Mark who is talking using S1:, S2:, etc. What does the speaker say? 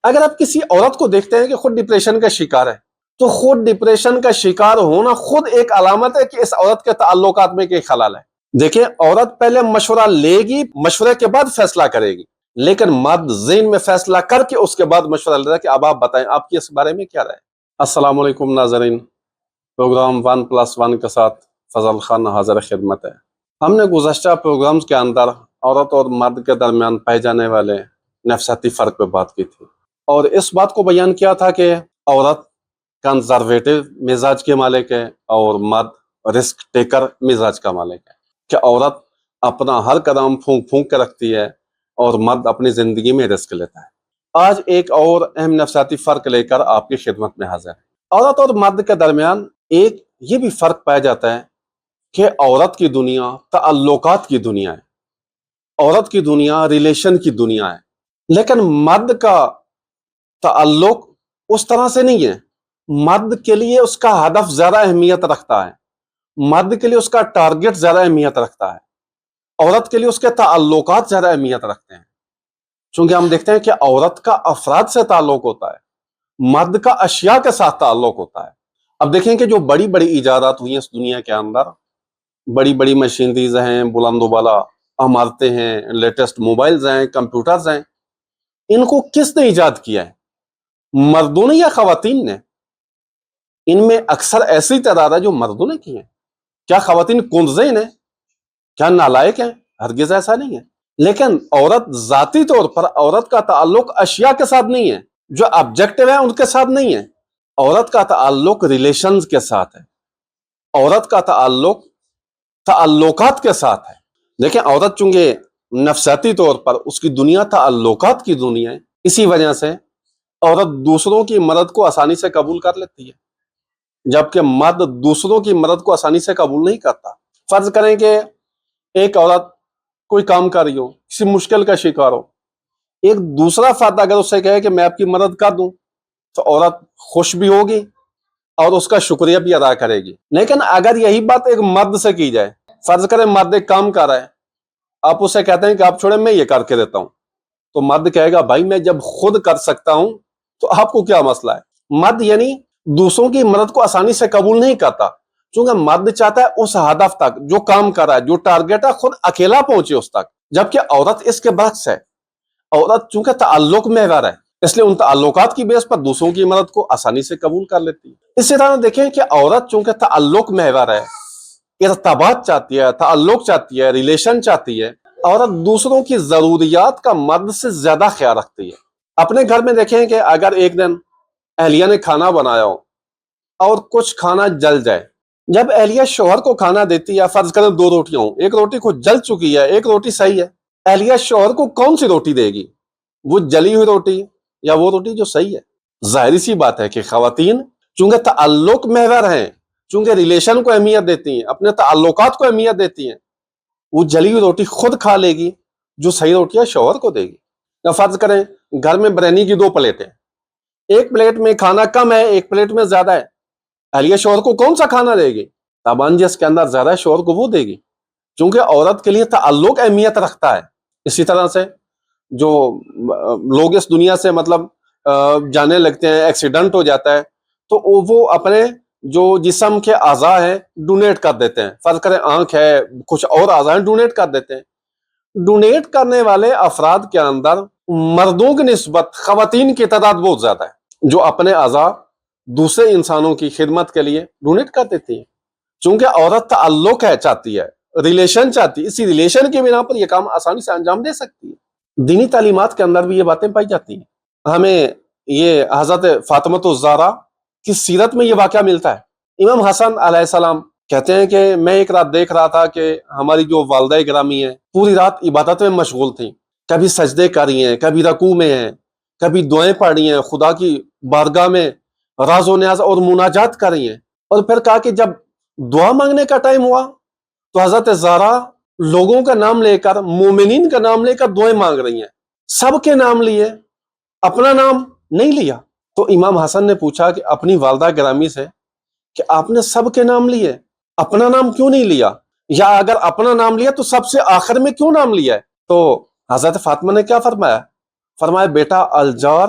S1: اگر آپ کسی عورت کو دیکھتے ہیں کہ خود ڈپریشن کا شکار ہے تو خود ڈپریشن کا شکار ہونا خود ایک علامت ہے کہ اس عورت کے تعلقات میں کوئی خلل ہے۔ دیکھیں، عورت پہلے مشورہ لے گی، مشورے کے بعد فیصلہ کرے گی، لیکن مرد ذہن میں فیصلہ کر کے اس کے بعد مشورہ لیتا ہے کہ اب آپ بتائیں آپ کی اس بارے میں کیا رائے۔ السلام علیکم ناظرین، پروگرام 1+1 کے ساتھ فضل خان حاضر خدمت ہے۔ ہم نے گزشتہ پروگرامز کے اندر عورت اور مرد کے درمیان پائے جانے والے نفسیاتی فرق پہ بات کی تھی، اور اس بات کو بیان کیا تھا کہ عورت کنزرویٹو مزاج کے مالک ہے اور مرد رسک ٹیکر مزاج کا مالک ہے، کہ عورت اپنا ہر قدم پھونک پھونک کے رکھتی ہے اور مرد اپنی زندگی میں رسک لیتا ہے۔ آج ایک اور اہم نفسیاتی فرق لے کر آپ کی خدمت میں حاضر ہے۔ عورت اور مرد کے درمیان ایک یہ بھی فرق پایا جاتا ہے کہ عورت کی دنیا تعلقات کی دنیا ہے، عورت کی دنیا ریلیشن کی دنیا ہے، لیکن مرد کا تعلق اس طرح سے نہیں ہے۔ مرد کے لیے اس کا ہدف زیادہ اہمیت رکھتا ہے، مرد کے لیے اس کا ٹارگٹ زیادہ اہمیت رکھتا ہے، عورت کے لیے اس کے تعلقات زیادہ اہمیت رکھتے ہیں۔ چونکہ ہم دیکھتے ہیں کہ عورت کا افراد سے تعلق ہوتا ہے، مرد کا اشیاء کے ساتھ تعلق ہوتا ہے۔ اب دیکھیں کہ جو بڑی بڑی ایجادات ہوئی ہیں اس دنیا کے اندر، بڑی بڑی مشینریز ہیں، بلند و بالا عمارتیں ہیں، لیٹسٹ موبائلز ہیں، کمپیوٹرز ہیں، ان کو کس نے ایجاد کیا ہے؟ مردوں نے یا خواتین نے؟ ان میں اکثر ایسی تعداد ہے جو مردوں نے کی ہیں۔ کیا خواتین کنزین ہیں؟ کیا نالائق ہیں؟ ہرگز ایسا نہیں ہے۔ لیکن عورت ذاتی طور پر، عورت کا تعلق اشیاء کے ساتھ نہیں ہے، جو آبجیکٹو ہیں ان کے ساتھ نہیں ہے۔ عورت کا تعلق ریلیشنز کے ساتھ ہے، عورت کا تعلق تعلقات کے ساتھ ہے۔ دیکھیں، عورت چونکہ نفسیاتی طور پر اس کی دنیا تعلقات کی دنیا ہے، اسی وجہ سے عورت دوسروں کی مدد کو آسانی سے قبول کر لیتی ہے، جبکہ مرد دوسروں کی مدد کو آسانی سے قبول نہیں کرتا۔ فرض کریں کہ ایک عورت کوئی کام کر رہی ہو، کسی مشکل کا شکار ہو، ایک دوسرا فرد اگر اس سے کہے کہ میں آپ کی مدد کر دوں تو عورت خوش بھی ہوگی اور اس کا شکریہ بھی ادا کرے گی۔ لیکن اگر یہی بات ایک مرد سے کی جائے، فرض کریں مرد ایک کام کر رہا ہے، آپ اسے کہتے ہیں کہ آپ چھوڑیں میں یہ کر کے دیتا ہوں، تو مرد کہے گا بھائی میں جب خود کر سکتا ہوں تو آپ کو کیا مسئلہ ہے؟ مرد یعنی دوسروں کی مدد کو آسانی سے قبول نہیں کرتا، چونکہ مرد چاہتا ہے اس ہدف تک جو کام کر رہا ہے، جو ٹارگٹ ہے، خود اکیلا پہنچے اس تک، جبکہ عورت اس کے برعکس ہے۔ عورت چونکہ تعلق محور ہے، اس لیے ان تعلقات کی بیس پر دوسروں کی مدد کو آسانی سے قبول کر لیتی ہے۔ اسی طرح دیکھیں کہ عورت چونکہ تعلق محور ہے، ارتباط چاہتی ہے، تعلق چاہتی ہے، ریلیشن چاہتی ہے، عورت دوسروں کی ضروریات کا مرد سے زیادہ خیال رکھتی ہے۔ اپنے گھر میں دیکھیں کہ اگر ایک دن اہلیہ نے کھانا بنایا ہو اور کچھ کھانا جل جائے، جب اہلیہ شوہر کو کھانا دیتی ہے، فرض کریں 2 روٹیاں ہوں، ایک روٹی خود جل چکی ہے، ایک روٹی صحیح ہے، اہلیہ شوہر کو کون سی روٹی دے گی؟ وہ جلی ہوئی روٹی یا وہ روٹی جو صحیح ہے؟ ظاہری سی بات ہے کہ خواتین چونکہ تعلق محور ہیں، چونکہ ریلیشن کو اہمیت دیتی ہیں، اپنے تعلقات کو اہمیت دیتی ہیں، وہ جلی ہوئی روٹی خود کھا لے گی، جو صحیح روٹی ہے شوہر کو دے گی۔ یا فرض کریں گھر میں بریانی کی 2 پلیٹیں، ایک پلیٹ میں کھانا کم ہے، ایک پلیٹ میں زیادہ ہے، اہلیہ شوہر کو کون سا کھانا دے گی؟ تابان جس کے اندر زیادہ ہے شوہر کو وہ دے گی، چونکہ عورت کے لیے تعلق اہمیت رکھتا ہے۔ اسی طرح سے جو لوگ اس دنیا سے جانے لگتے ہیں، ایکسیڈنٹ ہو جاتا ہے تو وہ اپنے جو جسم کے اعضاء ہیں ڈونیٹ کر دیتے ہیں، فرض کریں آنکھ ہے، کچھ اور اعضاء ہیں، ڈونیٹ کر دیتے ہیں۔ ڈونیٹ کرنے والے افراد کے اندر مردوں کی نسبت خواتین کی تعداد بہت زیادہ ہے، جو اپنے اعضاء دوسرے انسانوں کی خدمت کے لیے ڈونیٹ کر دیتی ہیں۔ چونکہ عورت تعلق ہے چاہتی ہے، ریلیشن چاہتی ہے، اسی ریلیشن کی بنا پر یہ کام آسانی سے انجام دے سکتی ہے۔ دینی تعلیمات کے اندر بھی یہ باتیں پائی جاتی ہیں۔ ہمیں یہ حضرت فاطمہ الزہرا کی سیرت میں یہ واقعہ ملتا ہے۔ امام حسن علیہ السلام کہتے ہیں کہ میں ایک رات دیکھ رہا تھا کہ ہماری جو والدہ گرامی ہیں پوری رات عبادت میں مشغول تھیں، کبھی سجدے کر رہی ہیں، کبھی رکوع میں ہیں، کبھی دعائیں پڑھ رہی ہیں، خدا کی بارگاہ میں راز و نیاز اور مناجات کر رہی ہیں۔ اور پھر کہا کہ جب دعا مانگنے کا ٹائم ہوا تو حضرت زہرا لوگوں کا نام لے کر، مومنین کا نام لے کر دعائیں مانگ رہی ہیں، سب کے نام لیے، اپنا نام نہیں لیا۔ تو امام حسن نے پوچھا کہ اپنی والدہ گرامی سے کہ آپ نے سب کے نام لیے، اپنا نام کیوں نہیں لیا؟ یا اگر اپنا نام لیا تو سب سے آخر میں کیوں نام لیا ہے؟ تو حضرت فاطمہ نے کیا فرمایا؟ فرمایا بیٹا الجار